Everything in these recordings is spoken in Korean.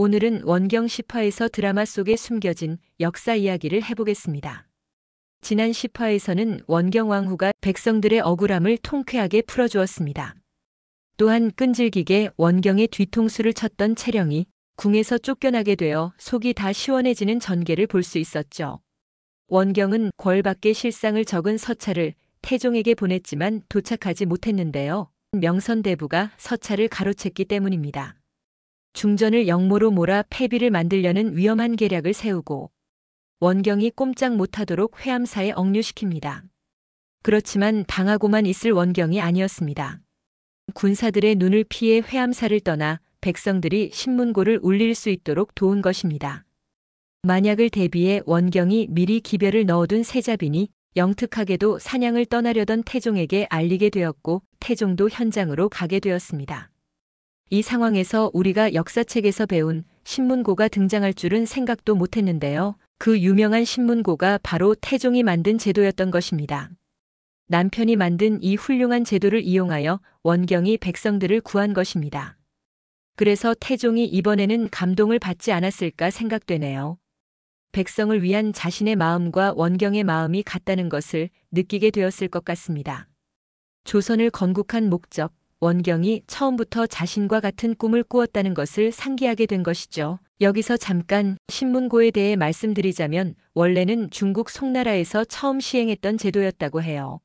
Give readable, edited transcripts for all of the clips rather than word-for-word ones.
오늘은 원경 10화에서 드라마 속에 숨겨진 역사 이야기를 해보겠습니다. 지난 10화에서는 원경 왕후가 백성들의 억울함을 통쾌하게 풀어주었습니다. 또한 끈질기게 원경의 뒤통수를 쳤던 채령이 궁에서 쫓겨나게 되어 속이 다 시원해지는 전개를 볼 수 있었죠. 원경은 궐밖에 실상을 적은 서찰을 태종에게 보냈지만 도착하지 못했는데요. 명선대부가 서찰을 가로챘기 때문입니다. 중전을 역모로 몰아 패비를 만들려는 위험한 계략을 세우고 원경이 꼼짝 못하도록 회암사에 억류시킵니다. 그렇지만 당하고만 있을 원경이 아니었습니다. 군사들의 눈을 피해 회암사를 떠나 백성들이 신문고를 울릴 수 있도록 도운 것입니다. 만약을 대비해 원경이 미리 기별을 넣어둔 세자빈이 영특하게도 사냥을 떠나려던 태종에게 알리게 되었고 태종도 현장으로 가게 되었습니다. 이 상황에서 우리가 역사책에서 배운 신문고가 등장할 줄은 생각도 못했는데요. 그 유명한 신문고가 바로 태종이 만든 제도였던 것입니다. 남편이 만든 이 훌륭한 제도를 이용하여 원경이 백성들을 구한 것입니다. 그래서 태종이 이번에는 감동을 받지 않았을까 생각되네요. 백성을 위한 자신의 마음과 원경의 마음이 같다는 것을 느끼게 되었을 것 같습니다. 조선을 건국한 목적, 원경이 처음부터 자신과 같은 꿈을 꾸었다는 것을 상기하게 된 것이죠. 여기서 잠깐 신문고에 대해 말씀드리자면 원래는 중국 송나라에서 처음 시행했던 제도였다고 해요.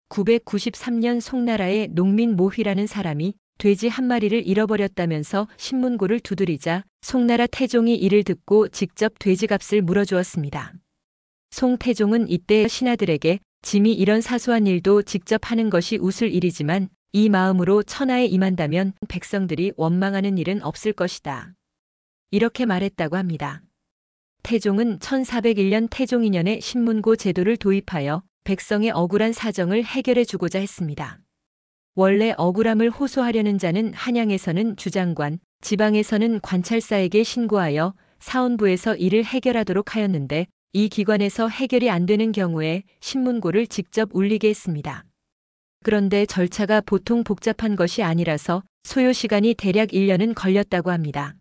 993년 송나라의 농민 모휘라는 사람이 돼지 한 마리를 잃어버렸다면서 신문고를 두드리자 송나라 태종이 이를 듣고 직접 돼지값을 물어주었습니다. 송태종은 이때 신하들에게 짐이 이런 사소한 일도 직접 하는 것이 웃을 일이지만 이 마음으로 천하에 임한다면 백성들이 원망하는 일은 없을 것이다. 이렇게 말했다고 합니다. 태종은 1401년 태종 2년에 신문고 제도를 도입하여 백성의 억울한 사정을 해결해 주고자 했습니다. 원래 억울함을 호소하려는 자는 한양에서는 주장관, 지방에서는 관찰사에게 신고하여 사원부에서 이를 해결하도록 하였는데 이 기관에서 해결이 안 되는 경우에 신문고를 직접 울리게 했습니다. 그런데 절차가 보통 복잡한 것이 아니라서 소요 시간이 대략 1년은 걸렸다고 합니다.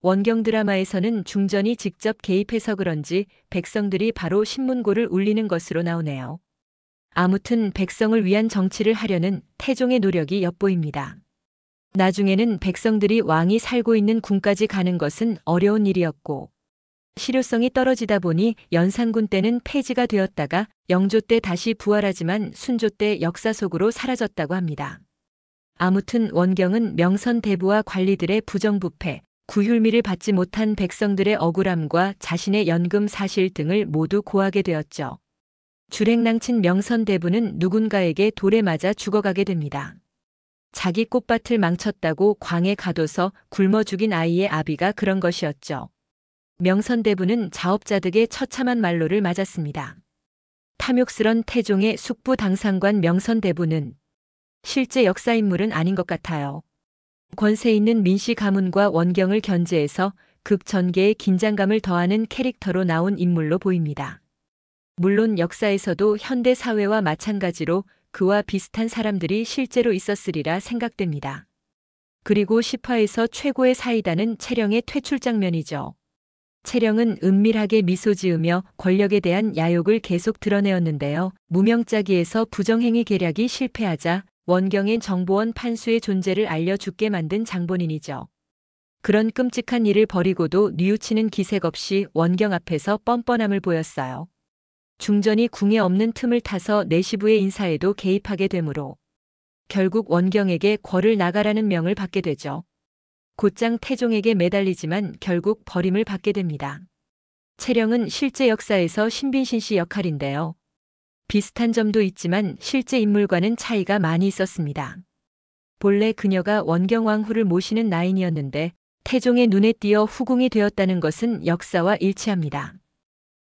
원경 드라마에서는 중전이 직접 개입해서 그런지 백성들이 바로 신문고를 울리는 것으로 나오네요. 아무튼 백성을 위한 정치를 하려는 태종의 노력이 엿보입니다. 나중에는 백성들이 왕이 살고 있는 궁까지 가는 것은 어려운 일이었고 실효성이 떨어지다 보니 연산군 때는 폐지가 되었다가 영조 때 다시 부활하지만 순조 때 역사 속으로 사라졌다고 합니다. 아무튼 원경은 명선대부와 관리들의 부정부패, 구휼미를 받지 못한 백성들의 억울함과 자신의 연금 사실 등을 모두 고하게 되었죠. 주랭낭친 명선대부는 누군가에게 돌에 맞아 죽어가게 됩니다. 자기 꽃밭을 망쳤다고 광에 가둬서 굶어 죽인 아이의 아비가 그런 것이었죠. 명선대부는 자업자득의 처참한 말로를 맞았습니다. 탐욕스런 태종의 숙부 당상관 명선대부는 실제 역사인물은 아닌 것 같아요. 권세 있는 민씨 가문과 원경을 견제해서 극전개의 긴장감을 더하는 캐릭터로 나온 인물로 보입니다. 물론 역사에서도 현대 사회와 마찬가지로 그와 비슷한 사람들이 실제로 있었으리라 생각됩니다. 그리고 10화에서 최고의 사이다는 채령의 퇴출 장면이죠. 채령은 은밀하게 미소 지으며 권력에 대한 야욕을 계속 드러내었는데요. 무명짜기에서 부정행위 계략이 실패하자 원경의 정보원 판수의 존재를 알려 죽게 만든 장본인이죠. 그런 끔찍한 일을 벌이고도 뉘우치는 기색 없이 원경 앞에서 뻔뻔함을 보였어요. 중전이 궁에 없는 틈을 타서 내시부의 인사에도 개입하게 되므로 결국 원경에게 궐을 나가라는 명을 받게 되죠. 곧장 태종에게 매달리지만 결국 버림을 받게 됩니다. 채령은 실제 역사에서 신빈신 씨 역할인데요. 비슷한 점도 있지만 실제 인물과는 차이가 많이 있었습니다. 본래 그녀가 원경 왕후를 모시는 나인이었는데 태종의 눈에 띄어 후궁이 되었다는 것은 역사와 일치합니다.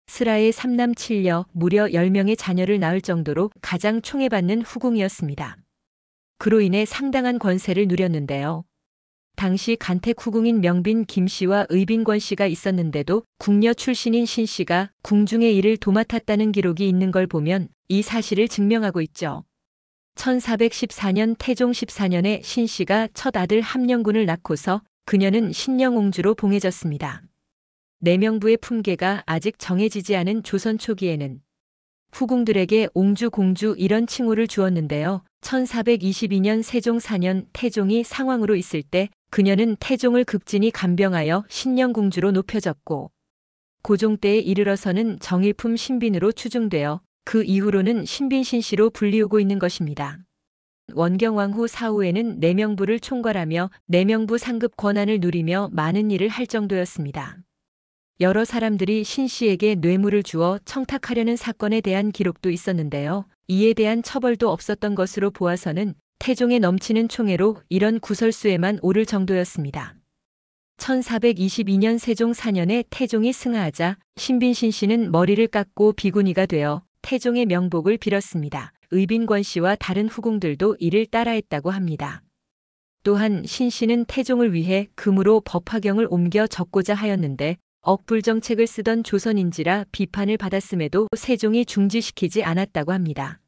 스라의 3남 7녀 무려 10명의 자녀를 낳을 정도로 가장 총애받는 후궁이었습니다. 그로 인해 상당한 권세를 누렸는데요. 당시 간택 후궁인 명빈 김씨와 의빈권 씨가 있었는데도 궁녀 출신인 신 씨가 궁중의 일을 도맡았다는 기록이 있는 걸 보면 이 사실을 증명하고 있죠. 1414년 태종 14년에 신 씨가 첫 아들 함령군을 낳고서 그녀는 신령옹주로 봉해졌습니다. 내명부의 품계가 아직 정해지지 않은 조선 초기에는 후궁들에게 옹주, 공주 이런 칭호를 주었는데요. 1422년 세종 4년 태종이 상왕으로 있을 때 그녀는 태종을 극진히 간병하여 신령공주로 높여졌고 고종 때에 이르러서는 정일품 신빈으로 추중되어 그 이후로는 신빈신씨로 불리우고 있는 것입니다. 원경왕후 사후에는 내명부를 총괄하며 내명부 상급 권한을 누리며 많은 일을 할 정도였습니다. 여러 사람들이 신씨에게 뇌물을 주어 청탁하려는 사건에 대한 기록도 있었는데요. 이에 대한 처벌도 없었던 것으로 보아서는 태종의 넘치는 총애로 이런 구설수에만 오를 정도였습니다. 1422년 세종 4년에 태종이 승하하자 신빈신씨는 머리를 깎고 비구니가 되어 태종의 명복을 빌었습니다. 의빈권 씨와 다른 후궁들도 이를 따라했다고 합니다. 또한 신씨는 태종을 위해 금으로 법화경을 옮겨 적고자 하였는데 억불정책을 쓰던 조선인지라 비판을 받았음에도 세종이 중지시키지 않았다고 합니다.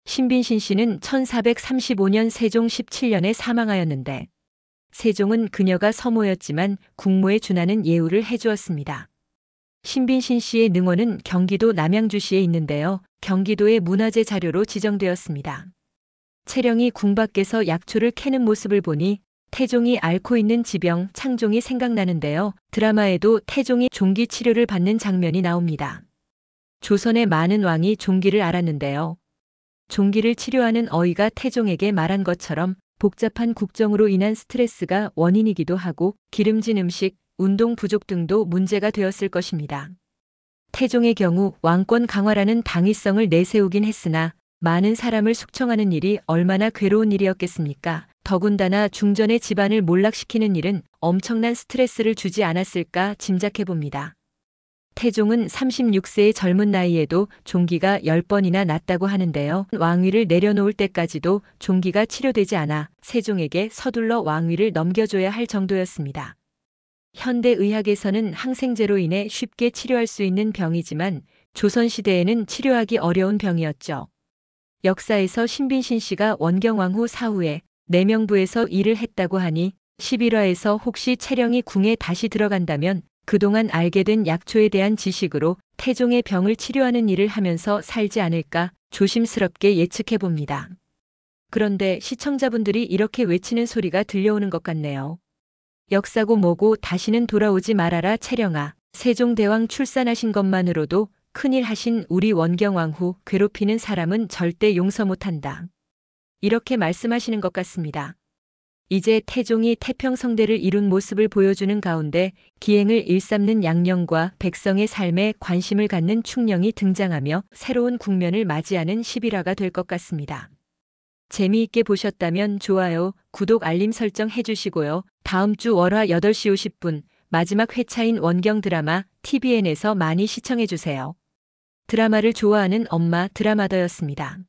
신빈신씨는 1435년 세종 17년에 사망하였는데 세종은 그녀가 서모였지만 국모에 준하는 예우를 해주었습니다. 신빈신씨의 능원은 경기도 남양주시에 있는데요. 경기도의 문화재 자료로 지정되었습니다. 채령이 궁 밖에서 약초를 캐는 모습을 보니 태종이 앓고 있는 지병 창종이 생각나는데요. 드라마에도 태종이 종기 치료를 받는 장면이 나옵니다. 조선의 많은 왕이 종기를 앓았는데요. 종기를 치료하는 어이가 태종에게 말한 것처럼 복잡한 국정으로 인한 스트레스가 원인이기도 하고 기름진 음식, 운동 부족 등도 문제가 되었을 것입니다. 태종의 경우 왕권 강화라는 당위성을 내세우긴 했으나 많은 사람을 숙청하는 일이 얼마나 괴로운 일이었겠습니까? 더군다나 중전의 집안을 몰락시키는 일은 엄청난 스트레스를 주지 않았을까 짐작해 봅니다. 태종은 36세의 젊은 나이에도 종기가 10번이나 났다고 하는데요. 왕위를 내려놓을 때까지도 종기가 치료되지 않아 세종에게 서둘러 왕위를 넘겨줘야 할 정도였습니다. 현대 의학에서는 항생제로 인해 쉽게 치료할 수 있는 병이지만 조선시대에는 치료하기 어려운 병이었죠. 역사에서 신빈신씨가 원경왕후 사후에 내명부에서 일을 했다고 하니 11화에서 혹시 채령이 궁에 다시 들어간다면 그동안 알게 된 약초에 대한 지식으로 태종의 병을 치료하는 일을 하면서 살지 않을까 조심스럽게 예측해 봅니다. 그런데 시청자분들이 이렇게 외치는 소리가 들려오는 것 같네요. 역사고 뭐고 다시는 돌아오지 말아라 채령아. 세종대왕 출산하신 것만으로도 큰일 하신 우리 원경왕후 괴롭히는 사람은 절대 용서 못한다. 이렇게 말씀하시는 것 같습니다. 이제 태종이 태평성대를 이룬 모습을 보여주는 가운데 기행을 일삼는 양령과 백성의 삶에 관심을 갖는 충령이 등장하며 새로운 국면을 맞이하는 11화가 될 것 같습니다. 재미있게 보셨다면 좋아요, 구독, 알림 설정 해주시고요. 다음 주 월화 8시 50분 마지막 회차인 원경 드라마 TVN에서 많이 시청해주세요. 드라마를 좋아하는 엄마 드라마더였습니다.